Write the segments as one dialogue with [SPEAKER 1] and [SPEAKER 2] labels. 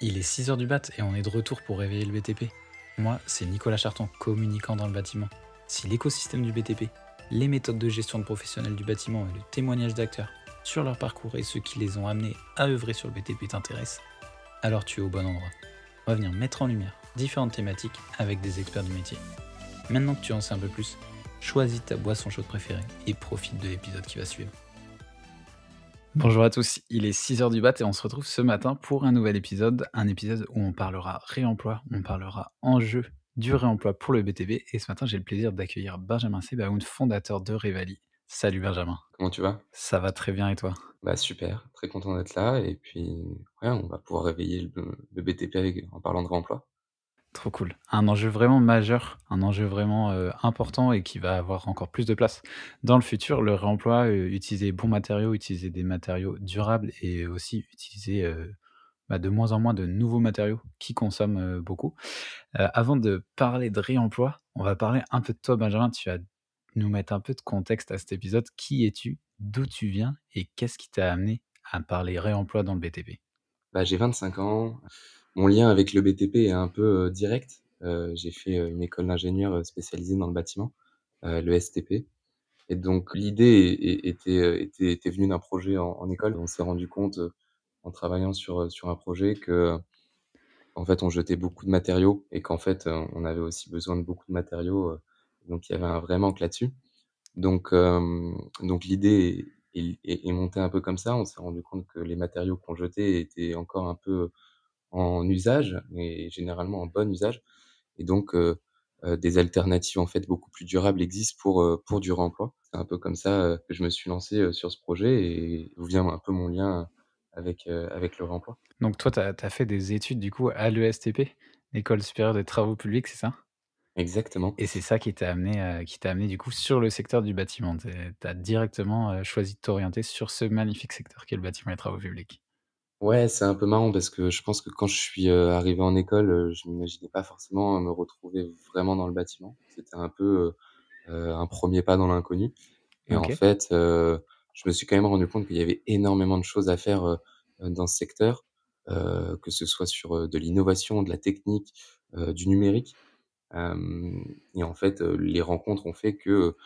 [SPEAKER 1] Il est 6 heures du mat et on est de retour pour réveiller le BTP. Moi, c'est Nicolas Charton, communicant dans le bâtiment. Si l'écosystème du BTP, les méthodes de gestion de professionnels du bâtiment et le témoignage d'acteurs sur leur parcours et ceux qui les ont amenés à œuvrer sur le BTP t'intéressent, alors tu es au bon endroit. On va venir mettre en lumière différentes thématiques avec des experts du métier. Maintenant que tu en sais un peu plus, choisis ta boisson chaude préférée et profite de l'épisode qui va suivre. Bonjour à tous, il est 6 heures du mat et on se retrouve ce matin pour un nouvel épisode, un épisode où on parlera réemploi, on parlera enjeu du réemploi pour le BTP et ce matin j'ai le plaisir d'accueillir Benjamin Sebaoun, fondateur de Revali. Salut Benjamin,
[SPEAKER 2] Comment tu vas?
[SPEAKER 1] ça va très bien et toi?
[SPEAKER 2] Bah, super, très content d'être là et puis, ouais, on va pouvoir réveiller le BTP en parlant de réemploi.
[SPEAKER 1] Trop cool. Un enjeu vraiment majeur, un enjeu vraiment important et qui va avoir encore plus de place dans le futur, le réemploi, utiliser les bons matériaux, utiliser des matériaux durables et aussi utiliser de moins en moins de nouveaux matériaux qui consomment beaucoup. Avant de parler de réemploi, on va parler un peu de toi, Benjamin. Tu vas nous mettre un peu de contexte à cet épisode. Qui es-tu? D'où tu viens? Et qu'est-ce qui t'a amené à parler réemploi dans le BTP?
[SPEAKER 2] Bah, j'ai 25 ans, mon lien avec le BTP est un peu, direct. J'ai fait, une école d'ingénieur, spécialisée dans le bâtiment, le STP et donc l'idée était venue d'un projet en école. On s'est rendu compte, en travaillant sur un projet que, en fait, on jetait beaucoup de matériaux et qu'en fait, on avait aussi besoin de beaucoup de matériaux, donc il y avait un vrai manque là-dessus. Donc l'idée est montée un peu comme ça. On s'est rendu compte que les matériaux qu'on jetait étaient encore un peu en usage et généralement en bon usage et donc des alternatives, en fait, beaucoup plus durables existent pour du réemploi. C'est un peu comme ça, que je me suis lancé, sur ce projet et d'où vient un peu mon lien avec le réemploi.
[SPEAKER 1] Donc toi, tu as fait des études du coup à l'ESTP, l'École supérieure des travaux publics, c'est ça?
[SPEAKER 2] Exactement.
[SPEAKER 1] Et c'est ça qui t'a amené du coup sur le secteur du bâtiment. Tu as directement choisi de t'orienter sur ce magnifique secteur qu'est le bâtiment et les travaux publics.
[SPEAKER 2] Ouais, c'est un peu marrant parce que je pense que quand je suis, arrivé en école, je m'imaginais pas forcément me retrouver vraiment dans le bâtiment. C'était un peu, un premier pas dans l'inconnu et en
[SPEAKER 1] OK.
[SPEAKER 2] fait, je me suis quand même rendu compte qu'il y avait énormément de choses à faire, dans ce secteur, que ce soit sur, de l'innovation, de la technique, du numérique. Hem Et en fait, les rencontres ont fait que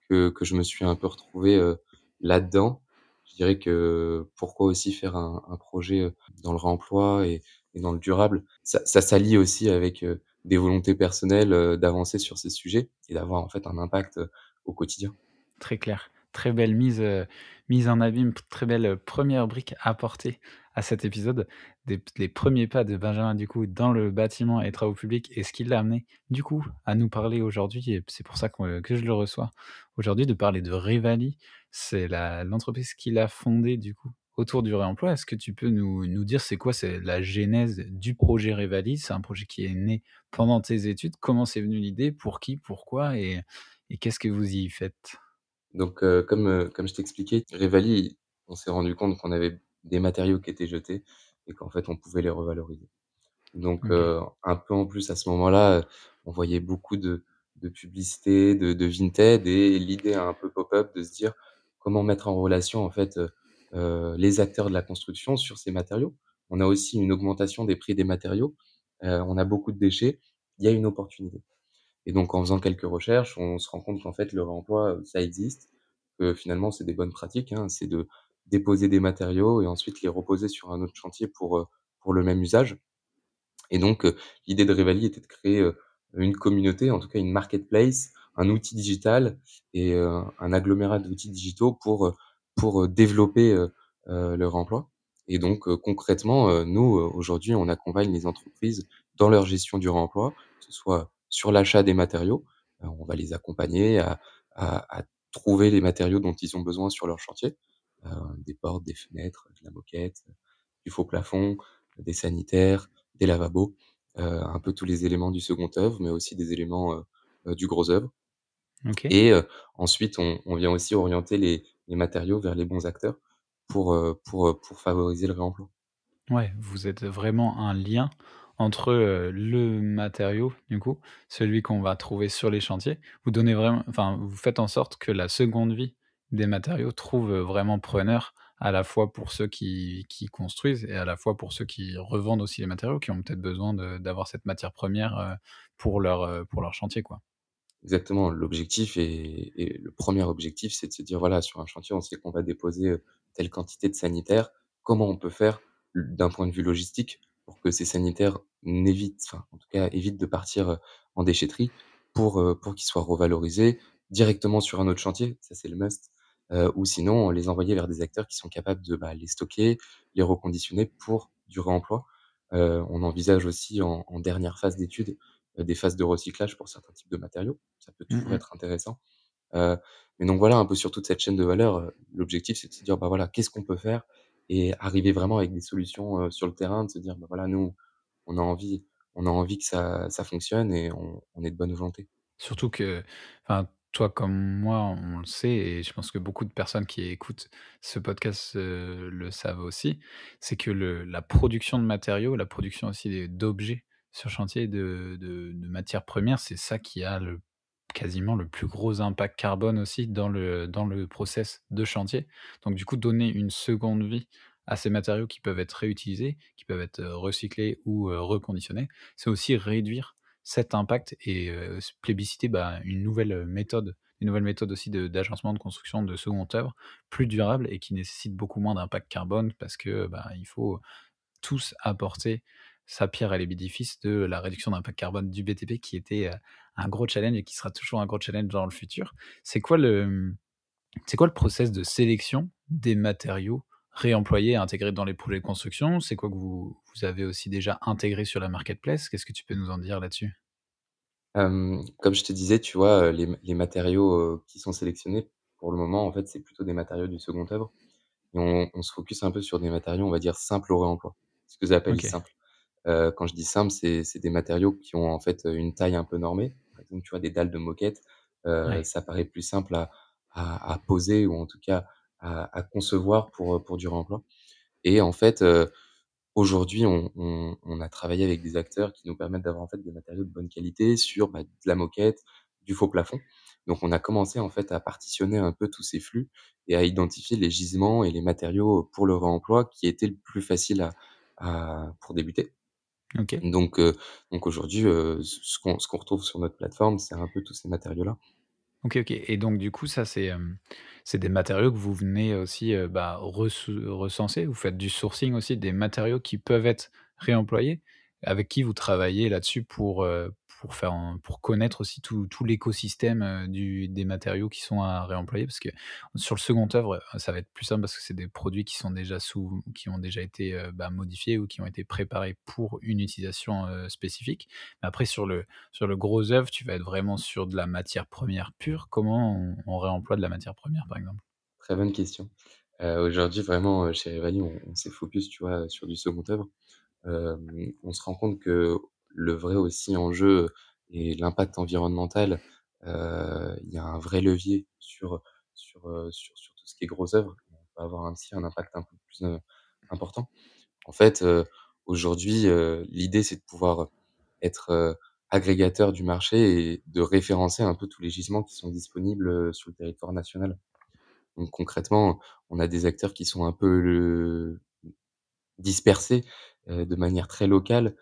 [SPEAKER 2] je me suis un peu retrouvé, là-dedans. Je dirais que pourquoi aussi faire un projet, dans le réemploi et dans le durable? Ça s'allie aussi avec, des volontés personnelles, d'avancer sur ces sujets et d'avoir en fait un impact, au quotidien.
[SPEAKER 1] Très clair. Très belle mise en abîme, très belle, 1re brique apportée à cet épisode. Les premiers pas de Benjamin, du coup, dans le bâtiment et travaux publics et ce qui l'a amené, du coup, à nous parler aujourd'hui et c'est pour ça que je le reçois aujourd'hui, de parler de Revali. C'est l'entreprise qu'il a fondée, du coup, autour du réemploi. Est-ce que tu peux nous dire c'est quoi, c'est la genèse du projet Revali? C'est un projet qui est né pendant tes études. Comment c'est venu l'idée? Pour qui? Pourquoi? Et qu'est-ce que vous y faites?
[SPEAKER 2] Donc, comme je t'expliquais, Revali, on s'est rendu compte qu'on avait des matériaux qui étaient jetés et qu'en fait on pouvait les revaloriser. Donc,
[SPEAKER 1] OK.
[SPEAKER 2] un peu en plus à ce moment-là, on voyait beaucoup de publicités, de Vinted et l'idée a un peu pop-up de se dire: «Comment mettre en relation en fait, les acteurs de la construction sur ces matériaux?» On a aussi une augmentation des prix des matériaux, on a beaucoup de déchets, il y a une opportunité et donc en faisant quelques recherches, on se rend compte qu'en fait le réemploi, ça existe, que finalement c'est des bonnes pratiques, hein. C'est de déposer des matériaux et ensuite les reposer sur un autre chantier pour le même usage. Et donc, l'idée de Revali était de créer, une communauté, en tout cas une marketplace, un outil digital et un agglomérat d'outils digitaux pour développer, le réemploi et donc, concrètement, nous, aujourd'hui, on accompagne les entreprises dans leur gestion du réemploi, que ce soit sur l'achat des matériaux, on va les accompagner à trouver les matériaux dont ils ont besoin sur leur chantier, heu, des portes, des fenêtres, de la moquette, du faux plafond, des sanitaires, des lavabos, un peu tous les éléments du second œuvre, mais aussi des éléments, du gros œuvre
[SPEAKER 1] OK.
[SPEAKER 2] et ensuite on vient aussi orienter les matériaux vers les bons acteurs pour favoriser le réemploi.
[SPEAKER 1] Ouais, vous êtes vraiment un lien entre, le matériau, du coup, celui qu'on va trouver sur les chantiers. Vous donnez vraiment enfin, vous faites en sorte que la seconde vie des matériaux trouve, vraiment preneur, à la fois pour ceux qui construisent et à la fois pour ceux qui revendent aussi les matériaux, qui ont peut-être besoin d'avoir cette matière première, pour leur chantier, quoi.
[SPEAKER 2] Exactement, l'objectif et le premier objectif, c'est de se dire: «Voilà, sur un chantier, on sait qu'on va déposer, telle quantité de sanitaires. Comment on peut faire d'un point de vue logistique pour que ces sanitaires n'évitent enfin, en tout cas, évitent de partir, en déchetterie pour qu'ils soient revalorisés directement sur un autre chantier?» Ça, c'est le must, ou sinon les envoyer vers des acteurs qui sont capables de, bah, les stocker, les reconditionner pour du réemploi. On envisage aussi en dernière phase d'étude, des phases de recyclage pour certains types de matériaux. Ça peut
[SPEAKER 1] Mmh
[SPEAKER 2] toujours
[SPEAKER 1] mh.
[SPEAKER 2] être intéressant. Heu, mais donc voilà, un peu sur toute cette chaîne de valeur, l'objectif, c'est de se dire: «Bah, voilà, qu'est-ce qu'on peut faire?» et arriver vraiment avec des solutions, sur le terrain, de se dire: «Bah, voilà, nous, on a envie on a envie que ça fonctionne et on est de bonne volonté».
[SPEAKER 1] Surtout que, enfin, toi comme moi, on le sait et je pense que beaucoup de personnes qui écoutent ce podcast, le savent aussi, c'est que la production de matériaux, la production aussi d'objets sur chantier, de matières premières, c'est ça qui a quasiment le plus gros impact carbone aussi dans le process de chantier. Donc du coup, donner une seconde vie à ces matériaux qui peuvent être réutilisés, qui peuvent être, recyclés ou, reconditionnés, c'est aussi réduire cet impact et plébisciter, bah, une nouvelle méthode aussi d'agencement, de construction de seconde œuvre, plus durable et qui nécessite beaucoup moins d'impact carbone parce que, bah, il faut tous apporter sa pierre à l'édifice de la réduction d'impact carbone du BTP qui était, un gros challenge et qui sera toujours un gros challenge dans le futur. C'est quoi c'est quoi le process de sélection des matériaux réemployés et intégrés dans les projets de construction? C'est quoi que vous avez aussi déjà intégré sur la marketplace? Qu'est-ce que tu peux nous en dire là-dessus?
[SPEAKER 2] Comme je te disais, tu vois, les matériaux, qui sont sélectionnés, pour le moment, en fait, c'est plutôt des matériaux du second œuvre et on se focus un peu sur des matériaux, on va dire, simples au réemploi. Ce que j'appelle
[SPEAKER 1] OK,
[SPEAKER 2] simple. Quand je dis simple, c'est des matériaux qui ont en fait, une taille un peu normée. Par exemple, tu vois, des dalles de moquette,
[SPEAKER 1] ouais.
[SPEAKER 2] ça paraît plus simple à poser ou en tout cas à concevoir pour du réemploi et en fait, aujourd'hui, on a travaillé avec des acteurs qui nous permettent d'avoir en fait des matériaux de bonne qualité sur, bah, de la moquette, du faux plafond. Donc on a commencé en fait à partitionner un peu tous ces flux et à identifier les gisements et les matériaux pour le réemploi qui étaient le plus facile à pour débuter.
[SPEAKER 1] OK.
[SPEAKER 2] Donc heu, donc aujourd'hui, ce qu'on retrouve sur notre plateforme, c'est un peu tous ces matériaux-là.
[SPEAKER 1] OK, OK et donc du coup, ça, c'est des matériaux que vous venez aussi, bah, recenser? Vous faites du sourcing aussi des matériaux qui peuvent être réemployés? Avec qui vous travaillez là-dessus pour faire pour connaître aussi tout l'écosystème, des matériaux qui sont à réemployer? Parce que sur le second œuvre, ça va être plus simple parce que c'est des produits qui sont déjà qui ont déjà été, bah, modifiés ou qui ont été préparés pour une utilisation, spécifique. Mais après sur le gros œuvre, tu vas être vraiment sur de la matière première pure. Comment on réemploie de la matière première, par exemple?
[SPEAKER 2] Très bonne question. Aujourd'hui vraiment, chez Revali, on s'est focus, tu vois, sur du second œuvre. On se rend compte que le vrai aussi enjeu et l'impact environnemental, il y a un vrai levier sur tout ce qui est gros œuvres. On peut avoir ainsi un impact un peu plus, important. En fait, aujourd'hui, l'idée, c'est de pouvoir être, agrégateur du marché et de référencer un peu tous les gisements qui sont disponibles, sur le territoire national. Donc concrètement, on a des acteurs qui sont un peu dispersés, de manière très locale,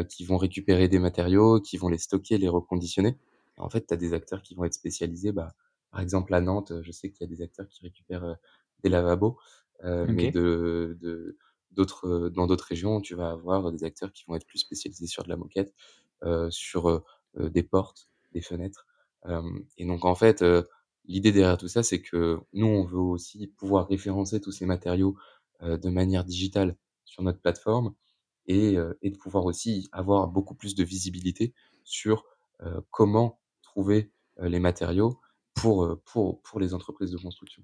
[SPEAKER 2] qui vont récupérer des matériaux, qui vont les stocker, les reconditionner. En fait, tu as des acteurs qui vont être spécialisés, bah, par exemple à Nantes, je sais qu'il y a des acteurs qui récupèrent, des lavabos, mais
[SPEAKER 1] OK.
[SPEAKER 2] dans d'autres régions, tu vas avoir des acteurs qui vont être plus spécialisés sur de la moquette, sur, des portes, des fenêtres. Et donc en fait, l'idée derrière tout ça, c'est que nous, on veut aussi pouvoir référencer tous ces matériaux, de manière digitale sur notre plateforme et de pouvoir aussi avoir beaucoup plus de visibilité sur, comment trouver, les matériaux pour les entreprises de construction.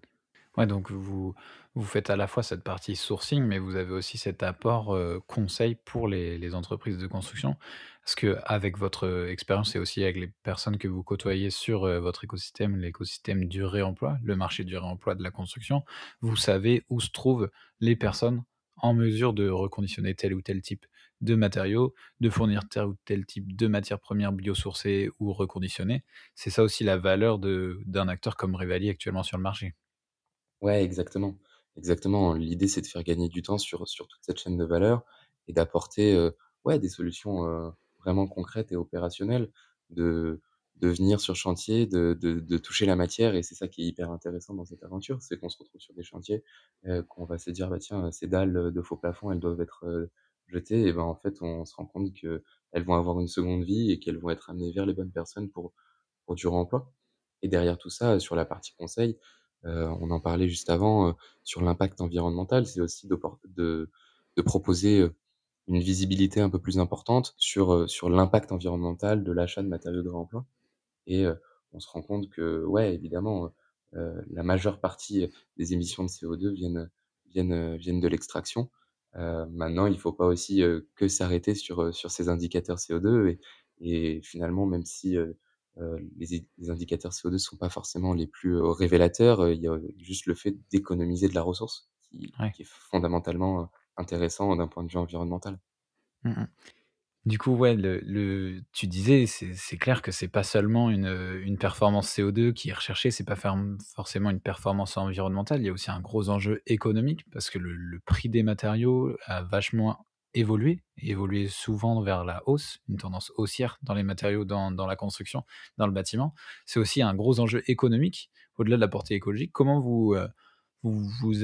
[SPEAKER 1] Ouais, donc vous faites à la fois cette partie sourcing, mais vous avez aussi cet apport, conseil pour les entreprises de construction. Parce qu'avec votre, expérience et aussi avec les personnes que vous côtoyez sur, votre écosystème, l'écosystème du réemploi, le marché du réemploi de la construction, vous savez où se trouvent les personnes en mesure de reconditionner tel ou tel type de matériaux, de fournir tel ou tel type de matières premières biosourcées ou reconditionnées. C'est ça aussi la valeur d'un acteur comme Revali actuellement sur le marché.
[SPEAKER 2] Ouais, exactement, exactement. L'idée, c'est de faire gagner du temps sur toute cette chaîne de valeur et d'apporter, ouais, des solutions, vraiment concrètes et opérationnelles, de de venir sur chantier, de toucher la matière et c'est ça qui est hyper intéressant dans cette aventure, c'est qu'on se retrouve sur des chantiers, qu'on va se dire: «Bah, tiens, ces dalles, de faux plafond, elles doivent être, jetées» et ben, en fait, on se rend compte qu'elles vont avoir une seconde vie et qu'elles vont être amenées vers les bonnes personnes pour du réemploi. Et derrière tout ça, sur la partie conseil, on en parlait juste avant, sur l'impact environnemental, c'est aussi de proposer, une visibilité un peu plus importante sur l'impact environnemental de l'achat de matériaux de réemploi. Et on se rend compte que, ouais, évidemment, la majeure partie des émissions de CO2 viennent de l'extraction. Maintenant, il faut pas aussi, que s'arrêter sur ces indicateurs CO2 et finalement, même si, les indicateurs CO2 sont pas forcément les plus, révélateurs, il y a juste le fait d'économiser de la ressource
[SPEAKER 1] Ouais.
[SPEAKER 2] qui est fondamentalement, intéressant d'un point de vue environnemental.
[SPEAKER 1] Mmh mh. Du coup, ouais, le tu disais, c'est clair que c'est pas seulement une performance CO2 qui est recherchée, c'est pas forcément une performance environnementale. Il y a aussi un gros enjeu économique parce que le prix des matériaux a vachement évolué et évolué souvent vers la hausse, une tendance haussière dans les matériaux dans la construction, dans le bâtiment. C'est aussi un gros enjeu économique, au-delà de la portée écologique. Comment vous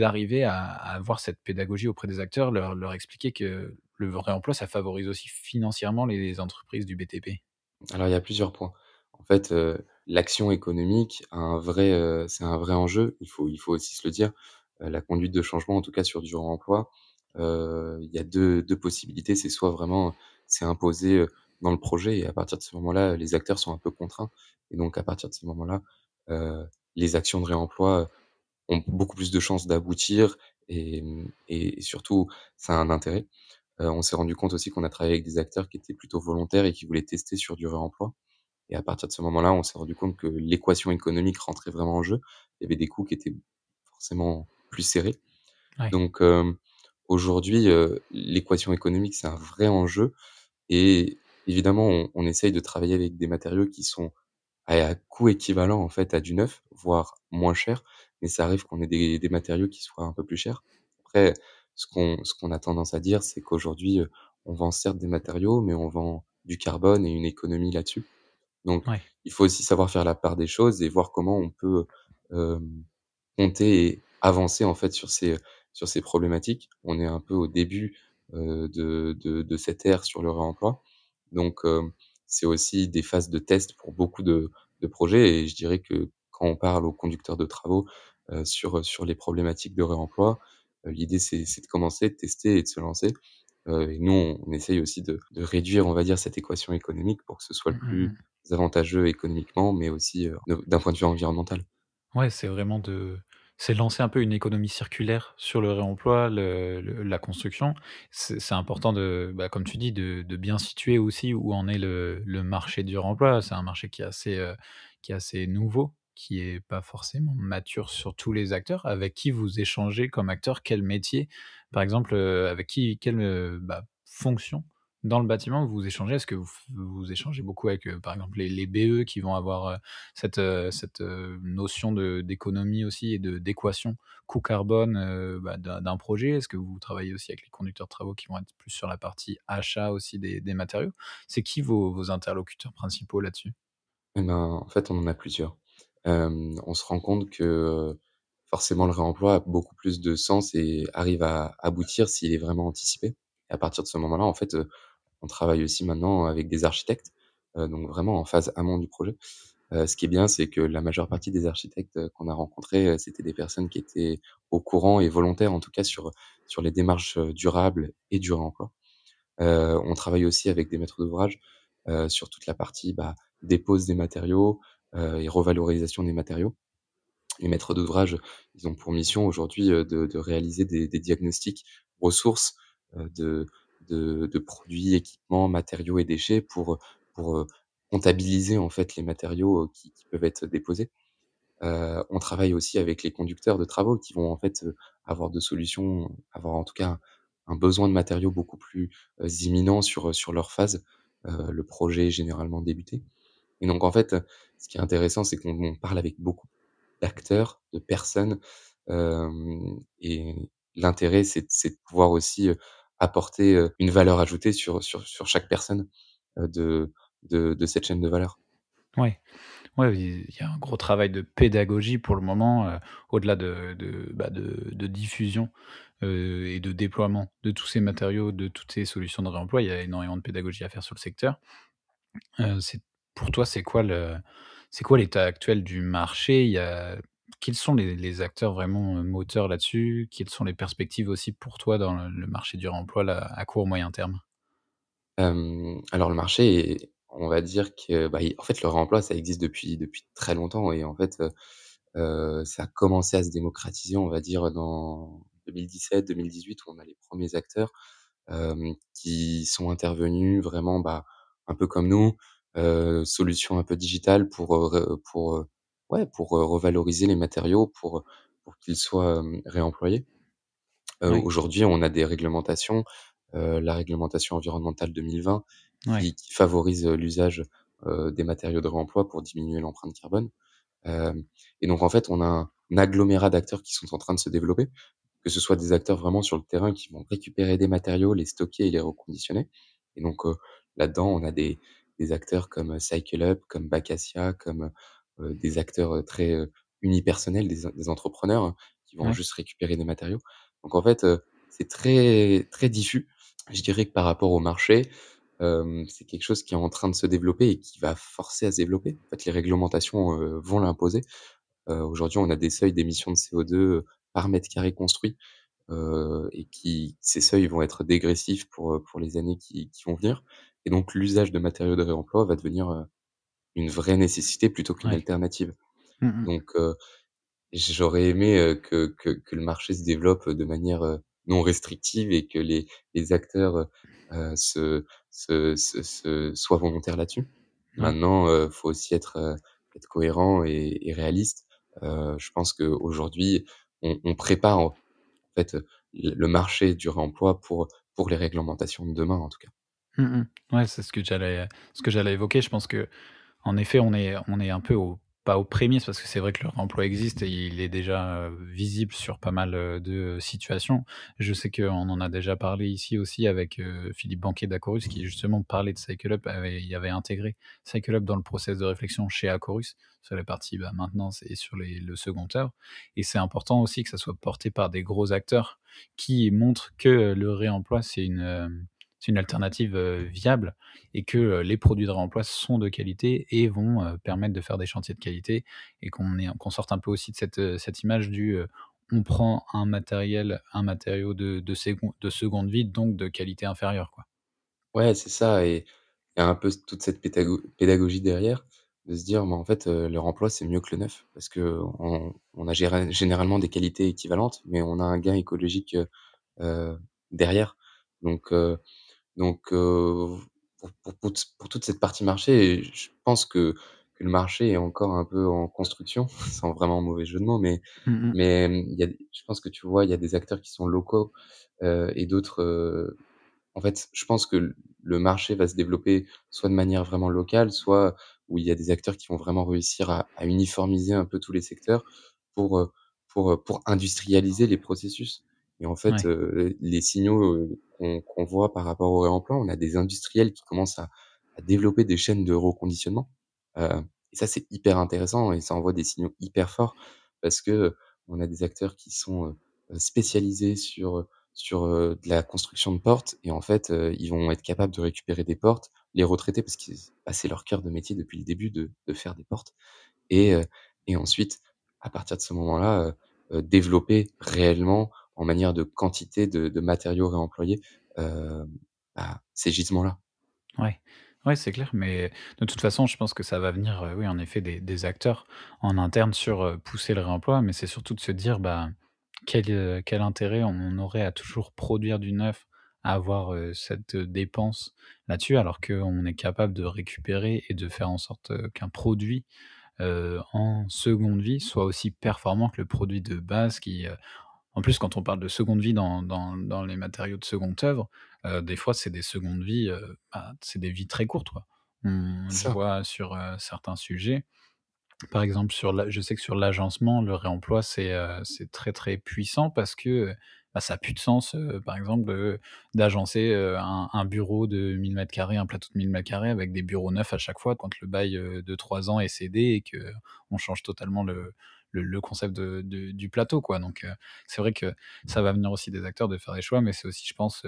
[SPEAKER 1] arrivez à avoir cette pédagogie auprès des acteurs, leur expliquer que le réemploi, ça favorise aussi financièrement les entreprises du BTP?
[SPEAKER 2] Alors, il y a plusieurs points. En fait, l'action économique a c'est un vrai enjeu. Il faut aussi se le dire. La conduite de changement, en tout cas sur du réemploi, il y a deux possibilités. C'est soit vraiment, c'est imposé, dans le projet et à partir de ce moment-là, les acteurs sont un peu contraints et donc à partir de ce moment-là, les actions de réemploi ont beaucoup plus de chances d'aboutir et surtout, ça a un intérêt. On s'est rendu compte aussi qu'on a travaillé avec des acteurs qui étaient plutôt volontaires et qui voulaient tester sur du réemploi et à partir de ce moment-là, on s'est rendu compte que l'équation économique rentrait vraiment en jeu. Il y avait des coûts qui étaient forcément plus serrés.
[SPEAKER 1] Ouais,
[SPEAKER 2] Donc, aujourd'hui, l'équation économique, c'est un vrai enjeu et évidemment, on essaye de travailler avec des matériaux qui sont à coût équivalent, en fait, à du neuf, voire moins cher, mais ça arrive qu'on ait des matériaux qui soient un peu plus chers. Après, ce qu'on a tendance à dire, c'est qu'aujourd'hui, on vend certes des matériaux, mais on vend du carbone et une économie là-dessus. Donc,
[SPEAKER 1] ouais.
[SPEAKER 2] il faut aussi savoir faire la part des choses et voir comment on peut, hem, compter et avancer, en fait, sur ces problématiques. On est un peu au début, de cette ère sur le réemploi. Donc, c'est aussi des phases de test pour beaucoup de projets et je dirais que quand on parle aux conducteurs de travaux, sur les problématiques de réemploi, l'idée c'est de commencer, de tester et de se lancer. Et nous, on essaye aussi de réduire, on va dire, cette équation économique pour que ce soit le
[SPEAKER 1] Mmh mh
[SPEAKER 2] plus
[SPEAKER 1] mh.
[SPEAKER 2] avantageux économiquement, mais aussi, d'un point de vue environnemental.
[SPEAKER 1] Ouais, c'est lancer un peu une économie circulaire sur le réemploi, la construction. C'est important comme tu dis, de bien situer aussi où en est le marché du réemploi. C'est un marché qui est assez nouveau, qui est pas forcément mature sur tous les acteurs. Avec qui vous échangez comme acteur? Quel métier? Par exemple, avec quelle, fonction dans le bâtiment vous échangez? Est-ce que vous échangez beaucoup avec, par exemple, les BE qui vont avoir, cette notion d'économie aussi et d'équation coût carbone, d'un projet? Est-ce que vous travaillez aussi avec les conducteurs de travaux qui vont être plus sur la partie achat aussi des matériaux? C'est qui vos interlocuteurs principaux là-dessus?
[SPEAKER 2] Eh ben, en fait, on en a plusieurs. On se rend compte que, forcément, le réemploi a beaucoup plus de sens et arrive à aboutir s'il est vraiment anticipé. Et à partir de ce moment-là, en fait, on travaille aussi maintenant avec des architectes, donc vraiment en phase amont du projet. Ce qui est bien, c'est que la majeure partie des architectes, qu'on a rencontrés, c'était des personnes qui étaient au courant et volontaires, en tout cas, sur les démarches, durables et du réemploi. On travaille aussi avec des maîtres d'ouvrage, sur toute la partie, dépose des matériaux, et revalorisation des matériaux. Les maîtres d'ouvrage, ils ont pour mission aujourd'hui, de réaliser des diagnostics ressources, de produits, équipements, matériaux et déchets pour comptabiliser en fait les matériaux, qui peuvent être déposés. On travaille aussi avec les conducteurs de travaux qui vont en fait, avoir en tout cas un besoin de matériaux beaucoup plus, imminent sur leur phase. Le projet est généralement débuté et donc en fait, ce qui est intéressant, c'est qu'on parle avec beaucoup d'acteurs, de personnes, et l'intérêt, c'est de pouvoir aussi, apporter, une valeur ajoutée sur chaque personne, de cette chaîne de valeur.
[SPEAKER 1] Ouais. Ouais, il y a un gros travail de pédagogie pour le moment, au-delà de diffusion, et de déploiement de tous ces matériaux, de toutes ces solutions de réemploi. Il y a énormément de pédagogie à faire sur le secteur. C'est pour toi, c'est quoi l'état actuel du marché? Quels sont les acteurs vraiment, moteurs là-dessus? Quelles sont les perspectives aussi pour toi dans le marché du réemploi là, à court, moyen terme?
[SPEAKER 2] Alors le marché on va dire que, bah, il en fait, le réemploi, ça existe depuis très longtemps et en fait, ça a commencé à se démocratiser, on va dire, dans 2017-2018 où on a les premiers acteurs, qui sont intervenus vraiment, bah, un peu comme nous, solutions un peu digitales pour revaloriser les matériaux, pour qu'ils soient, réemployés.
[SPEAKER 1] Ouais,
[SPEAKER 2] Aujourd'hui, on a des réglementations, la réglementation environnementale 2020
[SPEAKER 1] ouais,
[SPEAKER 2] qui favorise, l'usage, des matériaux de réemploi pour diminuer l'empreinte carbone. Hem et donc en fait, on a un agglomérat d'acteurs qui sont en train de se développer, que ce soit des acteurs vraiment sur le terrain qui vont récupérer des matériaux, les stocker et les reconditionner et donc là-dedans, on a des acteurs comme, Cycle Up, comme Bacacia, comme, des acteurs, très, unipersonnels, des entrepreneurs, hein, qui vont
[SPEAKER 1] ouais,
[SPEAKER 2] juste récupérer des matériaux. Donc en fait, c'est très très diffus. Je dirais que par rapport au marché, c'est quelque chose qui est en train de se développer et qui va forcer à se développer. En fait, les réglementations, vont l'imposer. Aujourd'hui, on a des seuils d'émissions de CO2, par mètre carré construit, et qui ces seuils vont être dégressifs pour les années qui vont venir et donc l'usage de matériaux de réemploi va devenir, une vraie nécessité plutôt qu'une
[SPEAKER 1] ouais.
[SPEAKER 2] alternative.
[SPEAKER 1] Mmh mh.
[SPEAKER 2] Donc j'aurais aimé, que le marché se développe de manière, non restrictive et que les acteurs, soient volontaires là-dessus.
[SPEAKER 1] Ouais.
[SPEAKER 2] Maintenant, faut aussi être cohérent et réaliste. Je pense qu'aujourd'hui, on prépare en fait, le marché du réemploi pour les réglementations de demain, en tout cas.
[SPEAKER 1] Mmh mh. Ouais, c'est ce que j'allais évoquer. Je pense que en effet, on est un peu pas aux prémices parce que c'est vrai que le réemploi existe et il est déjà, visible sur pas mal, de situations. Je sais qu'on en a déjà parlé ici aussi avec, Philippe Banquet d'Acorus qui justement parlait de Cycle Up, il avait intégré Cycle Up dans le process de réflexion chez Acorus, sur la partie, bah, maintenance et sur le second œuvre et c'est important aussi que ça soit porté par des gros acteurs qui montrent que, le réemploi c'est une alternative, viable et que, les produits de réemploi sont de qualité et vont, permettre de faire des chantiers de qualité et qu'on sorte un peu aussi de cette image on prend un matériau de seconde vie, donc de qualité inférieure, quoi.
[SPEAKER 2] Ouais, c'est ça et il y a un peu toute cette pédagogie derrière, de se dire: «Mais en fait, le remploi, c'est mieux que le neuf». Parce qu'on a généralement des qualités équivalentes, mais on a un gain écologique, derrière. Donc heu donc pour toute cette partie marché, je pense que le marché est encore un peu en construction, sans vraiment mauvais jeu de mots,
[SPEAKER 1] Mmh mh.
[SPEAKER 2] il y a je pense que tu vois, il y a des acteurs qui sont locaux, et d'autres, en fait, je pense que le marché va se développer soit de manière vraiment locale, soit où il y a des acteurs qui vont vraiment réussir à uniformiser un peu tous les secteurs pour, pour industrialiser les processus et en fait,
[SPEAKER 1] Ouais,
[SPEAKER 2] les signaux, qu'on voit par rapport au réemploi, on a des industriels qui commencent à développer des chaînes de reconditionnement, heu et ça, c'est hyper intéressant et ça envoie des signaux hyper forts parce que, on a des acteurs qui sont, spécialisés sur de la construction de portes et en fait, ils vont être capables de récupérer des portes, les retraiter parce que bah, c'est leur cœur de métier depuis le début de faire des portes et heu et ensuite, à partir de ce moment-là, développer réellement en manière de quantité de matériaux réemployés, hem, bah, ces gisements-là.
[SPEAKER 1] ouais. Ouais, c'est clair, mais de toute façon, je pense que ça va venir, oui, en effet, des acteurs en interne sur, pousser le réemploi, mais c'est surtout de se dire, bah, quel intérêt on aurait à toujours produire du neuf, à avoir, cette, dépense là-dessus, alors qu'on est capable de récupérer et de faire en sorte, qu'un produit, en seconde vie soit aussi performant que le produit de base qui, en plus, quand on parle de seconde vie dans les matériaux de seconde œuvre, des fois, c'est des secondes vies, bah, c'est des vies très courtes, quoi. Je
[SPEAKER 2] Ça.
[SPEAKER 1] vois sur, certains sujets Par exemple, je sais que sur l'agencement, le réemploi, c'est très, très puissant parce que, bah, ça a plus de sens, par exemple, d'agencer, un bureau de 1 000 m², un plateau de 1 000 m² avec des bureaux neufs à chaque fois quand le bail, de 3 ans est cédé et qu'on change totalement le concept du plateau, quoi. Donc, c'est vrai que ça va venir aussi des acteurs de faire des choix, mais c'est aussi, je pense,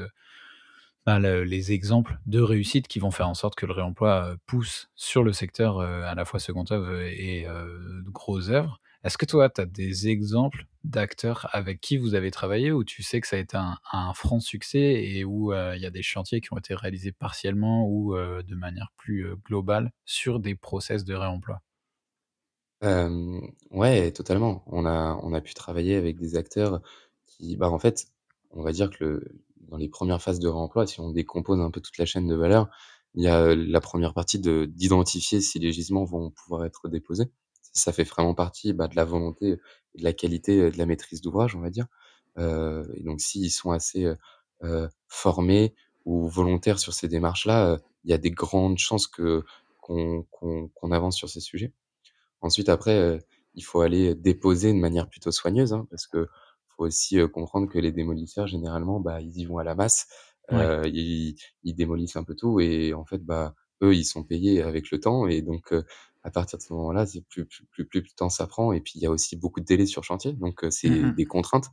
[SPEAKER 1] bah, les exemples de réussite qui vont faire en sorte que le réemploi, pousse sur le secteur, à la fois seconde œuvre et de gros œuvres. Est-ce que toi, tu as des exemples d'acteurs avec qui vous avez travaillé, où tu sais que ça a été un franc succès et où, il y a des chantiers qui ont été réalisés partiellement ou, de manière plus, globale sur des process de réemploi?
[SPEAKER 2] Ouais, totalement. On a pu travailler avec des acteurs qui, bah, en fait, on va dire que dans les premières phases de réemploi, si on décompose un peu toute la chaîne de valeur, il y a, la première partie d'identifier si les gisements vont pouvoir être déposés. Ça fait vraiment partie, bah, de la volonté et de la qualité, de la maîtrise d'ouvrage, on va dire. Et donc s'ils sont assez, formés ou volontaires sur ces démarches-là, il y a des grandes chances que qu'on avance sur ces sujets. Ensuite après, il faut aller déposer de manière plutôt soigneuse, hein, parce que faut aussi, comprendre que les démolisseurs généralement, bah, ils y vont à la masse.
[SPEAKER 1] Ouais.
[SPEAKER 2] Ils démolissent un peu tout et en fait, bah, eux, ils sont payés avec le temps et donc à partir de ce moment-là, c'est plus le temps ça prend et puis il y a aussi beaucoup de délais sur chantier donc
[SPEAKER 1] Mmh
[SPEAKER 2] c'est
[SPEAKER 1] mh.
[SPEAKER 2] des contraintes,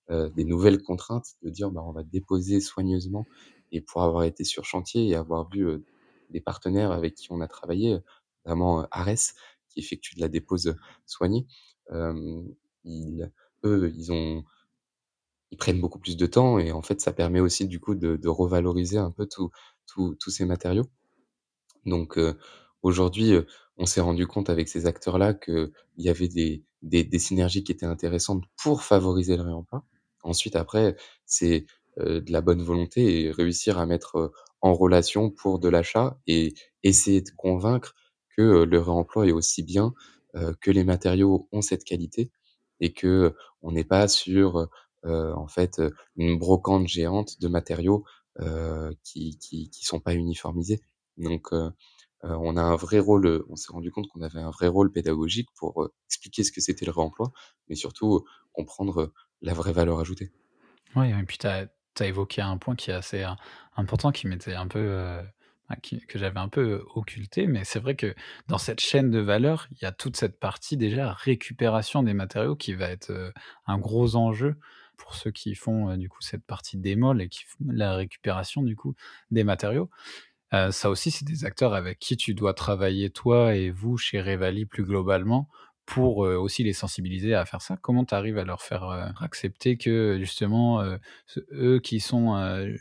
[SPEAKER 2] des nouvelles contraintes de dire: «Bah, on va déposer soigneusement» et pour avoir été sur chantier et avoir vu, des partenaires avec qui on a travaillé, notamment, Arès, qui effectuent de la dépose, soignée. Hem, ils eux, ils prennent beaucoup plus de temps et en fait, ça permet aussi du coup de revaloriser un peu tous ces matériaux. Donc aujourd'hui, on s'est rendu compte avec ces acteurs-là qu'il y avait des synergies qui étaient intéressantes pour favoriser le réemploi. Ensuite après, c'est, de la bonne volonté et réussir à mettre, en relation pour de l'achat et essayer de convaincre que, le réemploi est aussi bien, que les matériaux ont cette qualité et que on n'est pas sur, en fait, une brocante géante de matériaux, qui sont pas uniformisés. Donc on a un vrai rôle, on s'est rendu compte qu'on avait un vrai rôle pédagogique pour, expliquer ce que c'était le réemploi, mais surtout, comprendre, la vraie valeur ajoutée.
[SPEAKER 1] Ouais et puis tu as évoqué un point qui est assez, important, qui m'était un peu, que j'avais un peu occulté, mais c'est vrai que dans cette chaîne de valeur, il y a toute cette partie déjà récupération des matériaux qui va être, un gros enjeu pour ceux qui font, du coup cette partie démol et qui font la récupération du coup des matériaux. Ça aussi, c'est des acteurs avec qui tu dois travailler toi et vous chez Revali plus globalement pour, aussi les sensibiliser à faire ça. Comment tu arrives à leur faire, accepter que justement, eux qui sont,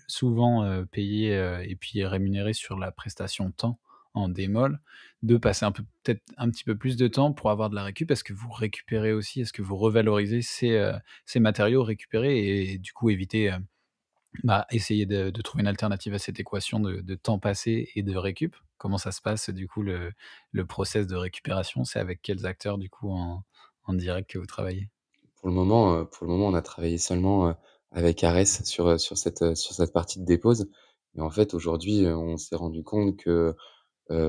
[SPEAKER 1] souvent, payés, et puis rémunérés sur la prestation temps en démol, de passer un peu peut-être un petit peu plus de temps pour avoir de la récup? Est-ce que vous récupérez aussi? Est-ce que vous revalorisez ces matériaux récupérés et du coup éviter, bah, essayer de trouver une alternative à cette équation de temps passé et de récup. Comment ça se passe, du coup, le process de récupération? C'est avec quels acteurs, du coup, en direct que vous travaillez?
[SPEAKER 2] Pour le moment, on a travaillé seulement, avec Arès sur cette partie de dépose et en fait, aujourd'hui, on s'est rendu compte que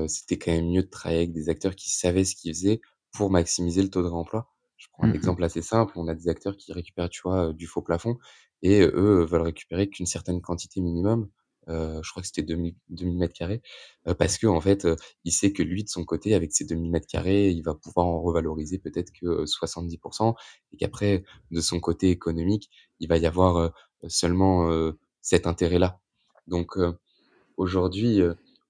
[SPEAKER 2] c'était quand même mieux de travailler avec des acteurs qui savaient ce qu'ils faisaient pour maximiser le taux de réemploi. Je prends un
[SPEAKER 1] Mmh mh.
[SPEAKER 2] exemple assez simple, on a des acteurs qui récupèrent, tu vois, du faux plafond et eux, veulent récupérer qu'une certaine quantité minimum, je crois que c'était 2000 m², parce qu'en fait, il sait que lui, de son côté, avec ses 2000 m², il va pouvoir en revaloriser peut-être que, 70 et qu'après, de son côté économique, il va y avoir, seulement, cet intérêt-là. Donc aujourd'hui,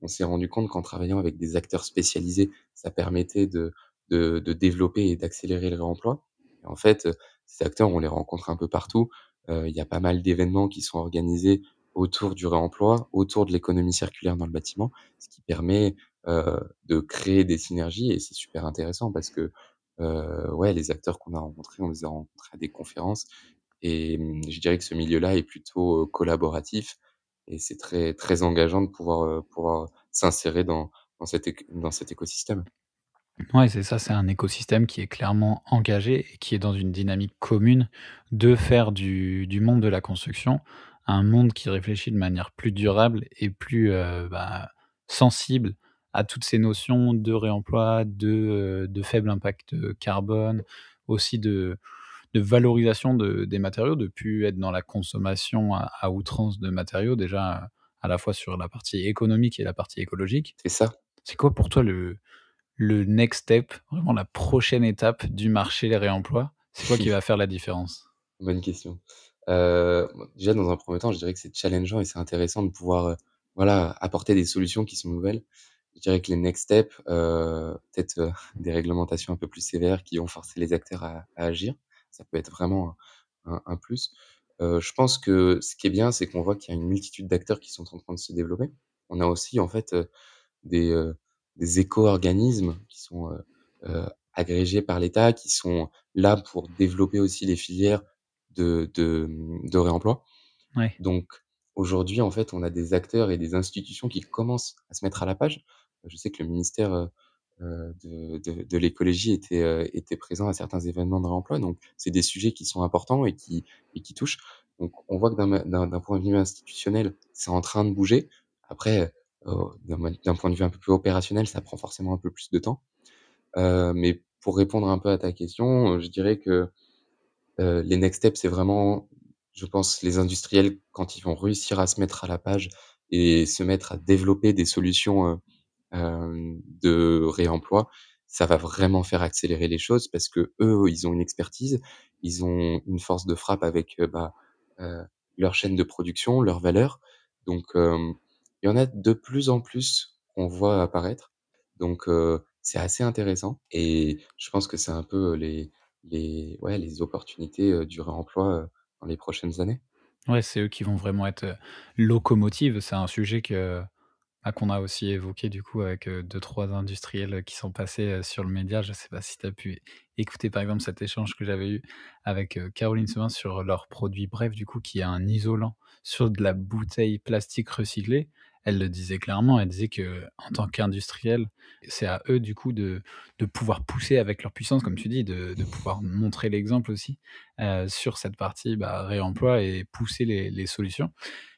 [SPEAKER 2] on s'est rendu compte qu'en travaillant avec des acteurs spécialisés, ça permettait de développer et d'accélérer le réemploi et en fait, ces acteurs, on les rencontre un peu partout. Il y a pas mal d'événements qui sont organisés autour du réemploi, autour de l'économie circulaire dans le bâtiment, ce qui permet, de créer des synergies et c'est super intéressant parce que, ouais, les acteurs qu'on a rencontrés, on les a rencontrés à des conférences et je dirais que ce milieu-là est plutôt, collaboratif et c'est très très engageant de pouvoir s'insérer dans cet écosystème.
[SPEAKER 1] Ouais, c'est ça, c'est un écosystème qui est clairement engagé et qui est dans une dynamique commune de faire du monde de la construction un monde qui réfléchit de manière plus durable et plus, bah, sensible à toutes ces notions de réemploi, de faible impact, carbone, aussi de valorisation des matériaux, de plus être dans la consommation à outrance de matériaux, déjà, à la fois sur la partie économique et la partie écologique.
[SPEAKER 2] C'est ça.
[SPEAKER 1] C'est quoi pour toi le next step, vraiment la prochaine étape du marché les réemplois? C'est quoi qui va faire la différence?
[SPEAKER 2] Bonne question. Bon, déjà, dans un premier temps, je dirais que c'est challengeant et c'est intéressant de pouvoir, voilà, apporter des solutions qui sont nouvelles. Je dirais que les next steps, peut-être, des réglementations un peu plus sévères qui vont forcer les acteurs à agir. Ça peut être vraiment un plus. Je pense que ce qui est bien, c'est qu'on voit qu'il y a une multitude d'acteurs qui sont en train de se développer. On a aussi, en fait, des, heu, des éco-organismes qui sont, agrégés par l'État, qui sont là pour développer aussi les filières de réemploi.
[SPEAKER 1] Ouais,
[SPEAKER 2] Donc aujourd'hui, en fait, on a des acteurs et des institutions qui commencent à se mettre à la page. Je sais que le ministère, de l'écologie était présent à certains événements de réemploi, donc c'est des sujets qui sont importants et qui touchent. Donc on voit que d'un point de vue institutionnel, c'est en train de bouger. Après, d'un point de vue un peu plus opérationnel, ça prend forcément un peu plus de temps. Mais pour répondre un peu à ta question, je dirais que les next steps, c'est vraiment, je pense, les industriels quand ils vont réussir à se mettre à la page et se mettre à développer des solutions, de réemploi, ça va vraiment faire accélérer les choses parce qu'eux, ils ont une expertise, ils ont une force de frappe avec, heu, leur chaîne de production, leurs valeurs. Donc, il y en a de plus en plus qu'on voit apparaître. Donc, c'est assez intéressant et je pense que c'est un peu les opportunités, du réemploi, dans les prochaines années.
[SPEAKER 1] ouais, c'est eux qui vont vraiment être, locomotives. C'est un sujet qu'on a aussi évoqué du coup avec, 2-3 industriels, qui sont passés, sur le média. Je sais pas si tu as pu écouter par exemple cet échange que j'avais eu avec, Caroline Sebin sur leur produit Bref du coup qui est un isolant sur de la bouteille plastique recyclée. Elle le disait clairement, elle disait que en tant qu'industriel, c'est à eux du coup de pouvoir pousser avec leur puissance comme tu dis, de pouvoir montrer l'exemple aussi, sur cette partie, bah, réemploi et pousser les solutions.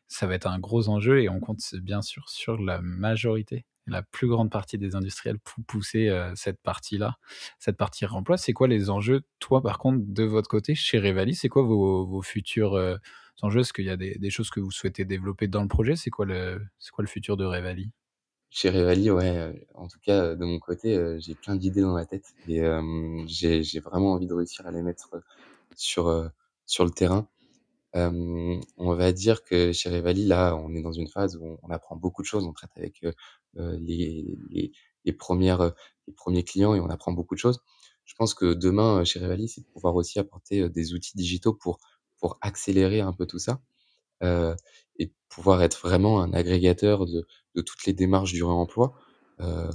[SPEAKER 1] Ça va être un gros enjeu et on compte bien sûr sur la majorité, la plus grande partie des industriels pour pousser, cette partie-là, cette partie réemploi. C'est quoi les enjeux, toi, par contre, de votre côté, chez Revalis? C'est quoi vos futurs, enjeux? Est-ce qu'il y a des choses que vous souhaitez développer dans le projet? C'est quoi le futur de Revalis?
[SPEAKER 2] Chez Revali, ouais, en tout cas, de mon côté, j'ai plein d'idées dans la tête et j'ai vraiment envie de réussir à les mettre, sur, sur le terrain. On va dire que chez Revali, là, on est dans une phase où on apprend beaucoup de choses. On traite avec, les premières, les premiers clients et on apprend beaucoup de choses. Je pense que demain, chez Revali, c'est de pouvoir aussi apporter, des outils digitaux pour accélérer un peu tout ça, heu et de pouvoir être vraiment un agrégateur de toutes les démarches du réemploi. Heu,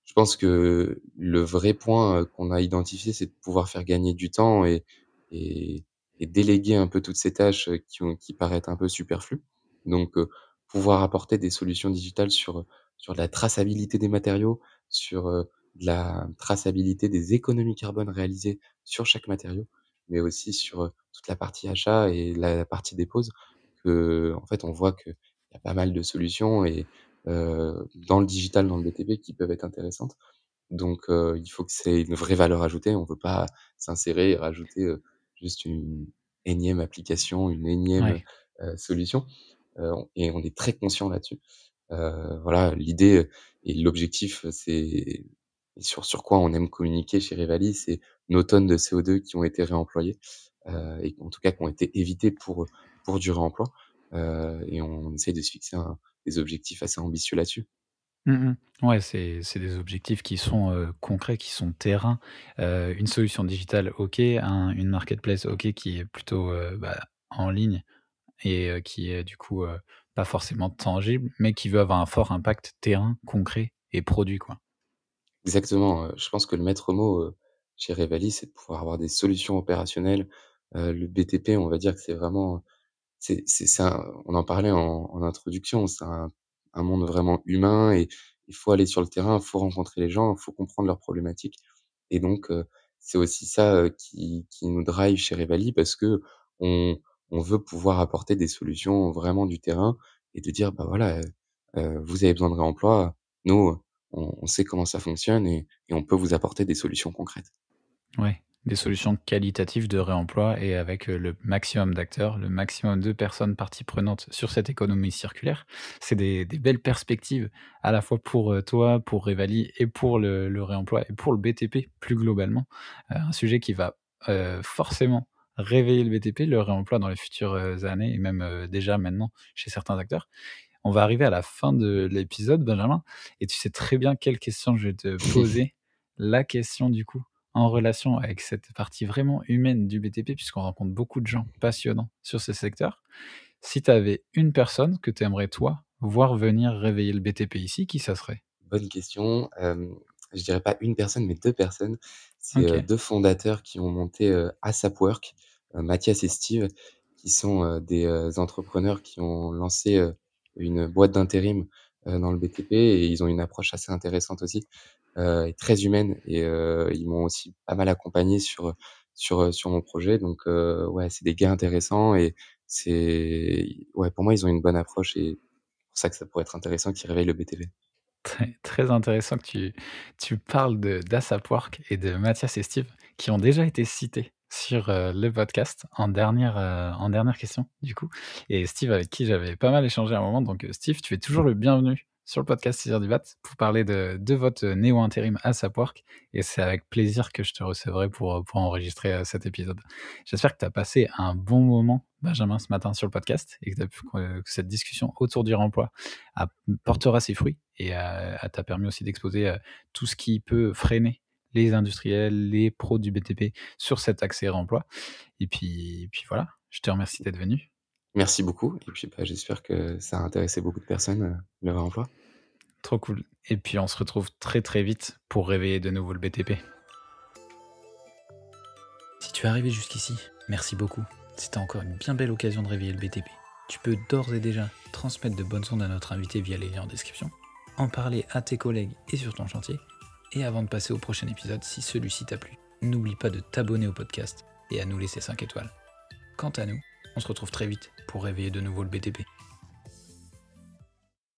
[SPEAKER 2] je pense que le vrai point, qu'on a identifié, c'est de pouvoir faire gagner du temps et et déléguer un peu toutes ces tâches, qui paraissent un peu superflues. Donc, pouvoir apporter des solutions digitales sur la traçabilité des matériaux, sur, de la traçabilité des économies carbone réalisées sur chaque matériau, mais aussi sur, toute la partie achat et la partie dépose. En fait, on voit qu'il y a pas mal de solutions et dans le digital, dans le BTP qui peuvent être intéressantes. Donc il faut que c'est une vraie valeur ajoutée. On peut pas s'insérer et rajouter, juste une énième application, une énième,
[SPEAKER 1] Ouais.
[SPEAKER 2] solution. Et on est très conscient là-dessus. Voilà, l'idée, et l'objectif, c'est et sur quoi on aime communiquer chez Revali, c'est nos tonnes de CO2 qui ont été réemployées, et en tout cas qui ont été évitées pour du réemploi. Et on essaye de se fixer des objectifs assez ambitieux là-dessus.
[SPEAKER 1] Mmh mh. Ouais, c'est des objectifs qui sont, concrets, qui sont terrain. Une solution digitale, OK, une marketplace, OK, qui est plutôt, bah, en ligne et qui est du coup, pas forcément tangible, mais qui veut avoir un fort impact terrain, concret et produit, quoi.
[SPEAKER 2] Exactement, je pense que le maître mot, chez Revali, c'est de pouvoir avoir des solutions opérationnelles. Le BTP, on va dire que c'est vraiment c'est ça, on en parlait en introduction, c'est un monde vraiment humain et il faut aller sur le terrain, il faut rencontrer les gens, il faut comprendre leurs problématiques et donc c'est aussi ça, qui nous drive chez Revali parce qu'on on veut pouvoir apporter des solutions vraiment du terrain et de dire: «Bah, voilà, vous avez besoin de réemploi, nous, on sait comment ça fonctionne et on peut vous apporter des solutions concrètes.
[SPEAKER 1] Ouais, des solutions qualitatives de réemploi et avec, le maximum d'acteurs, le maximum de personnes parties prenantes sur cette économie circulaire. C'est des belles perspectives à la fois pour, toi, pour Revali et pour le réemploi et pour le BTP plus globalement. Un sujet qui va, forcément réveiller le BTP, le réemploi dans les futures, années et même, déjà maintenant chez certains acteurs. On va arriver à la fin de l'épisode, Benjamin, et tu sais très bien quelle question je vais te poser. La question, du coup, en relation avec cette partie vraiment humaine du BTP, puisqu'on rencontre beaucoup de gens passionnants sur ce secteur. Si tu avais une personne que tu aimerais, toi, voir venir réveiller le BTP ici, qui ça serait?
[SPEAKER 2] Bonne question, je dirais pas une personne, mais 2 personnes. C'est,
[SPEAKER 1] OK.
[SPEAKER 2] 2 fondateurs qui ont monté, ASAP Work, Mathias et Steve, qui sont, des, entrepreneurs qui ont lancé, une boîte d'intérim, dans le BTP et ils ont une approche assez intéressante aussi, et très humaine et ils m'ont aussi pas mal accompagné sur mon projet donc ouais, c'est des gars intéressants et c'est ouais, pour moi, ils ont une bonne approche et c'est pour ça que ça pourrait être intéressant qu'ils réveillent le BTP.
[SPEAKER 1] Très, très intéressant que tu parles de d'ASAP Work et de Mathias et Steve, qui ont déjà été cités sur, le podcast en dernière question, du coup, et Steve avec qui j'avais pas mal échangé à un moment, donc Steve, tu es toujours le bienvenu sur le podcast 6 heures du mat pour parler de votre néo-intérim ASAP Work et c'est avec plaisir que je te recevrai pour enregistrer, cet épisode. J'espère que tu as passé un bon moment, Benjamin, ce matin sur le podcast et que tu as pu que cette discussion autour du remploi portera ses fruits et t'a permis aussi d'exposer, tout ce qui peut freiner les industriels, les pros du BTP sur cet accès réemploi et puis voilà, je te remercie d'être venu.
[SPEAKER 2] Merci beaucoup et puis, bah, j'espère que ça a intéressé beaucoup de personnes, le réemploi.
[SPEAKER 1] Trop cool et puis on se retrouve très, très vite pour réveiller de nouveau le BTP. Si tu es arrivé jusqu'ici, merci beaucoup. C'était encore une bien belle occasion de réveiller le BTP. Tu peux d'ores et déjà transmettre de bonnes ondes à notre invité via les liens en description, en parler à tes collègues et sur ton chantier, et avant de passer au prochain épisode, si celui-ci t'a plu, n'oublie pas de t'abonner au podcast et à nous laisser 5 étoiles. Quant à nous, on se retrouve très vite pour réveiller de nouveau le BTP.